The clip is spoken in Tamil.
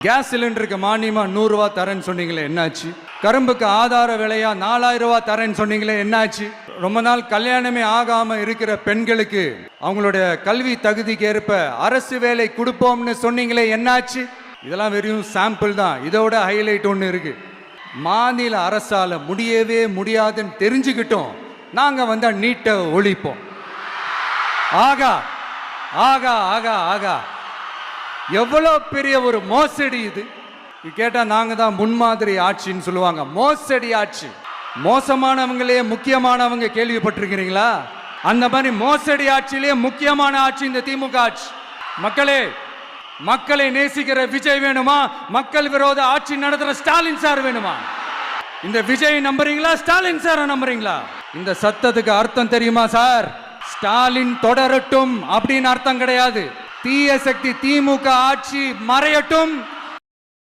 கேஸ் சிலிண்டருக்கு மானியமா 100 ரூபாய் தரேன்னு சொன்னீங்களே என்னாச்சு? கரும்புக்கு ஆதார விலையா 4000 ரூபாய் தரேன்னு சொன்னீங்களே என்னாச்சு? ரொம்ப நாள் கல்யாணமே ஆகாம இருக்கிற பெண்களுக்கு அவங்களுடைய கல்வி தகுதிக்கு ஏற்ப அரசு வேலை கொடுப்போம்னு சொன்னீங்களே என்னாச்சு? இதெல்லாம் வெறும் சாம்பிள் தான். இதோட ஹைலைட் ஒன்று இருக்கு. மாநில அரசால முடியவே முடியாதுன்னு தெரிஞ்சுக்கிட்டோம், நாங்க வந்தா நீட்டை ஒழிப்போம். ஆகா ஆகா ஆகா ஆகா, எவ்வளோ பெரிய ஒரு மோசடி இது! கேட்டா நாங்க தான் முன்மாதிரி ஆட்சின்னு சொல்லுவாங்க. மோசடி ஆட்சி. மோசமானவங்களே முக்கியமானவங்க கேள்விப்பட்டிருக்கிறீங்களா? அந்த மாதிரி மோசடி ஆட்சியிலே முக்கியமான ஆட்சி இந்த திமுக ஆட்சி. மக்களே, மக்களை நேசிக்கிற விஜய் வேணுமா? மக்கள் விரோத ஆட்சி நடத்துற ஸ்டாலின் சார் வேணுமா? இந்த விஜய் நம்புறீங்களா, ஸ்டாலின் சார் நம்புறீங்களா? இந்த சத்தத்துக்கு அர்த்தம் தெரியுமா சார்? ஸ்டாலின் தொடரட்டும் அப்படின்னு அர்த்தம் கிடையாது. தீய சக்தி திமுக ஆட்சி மறையட்டும்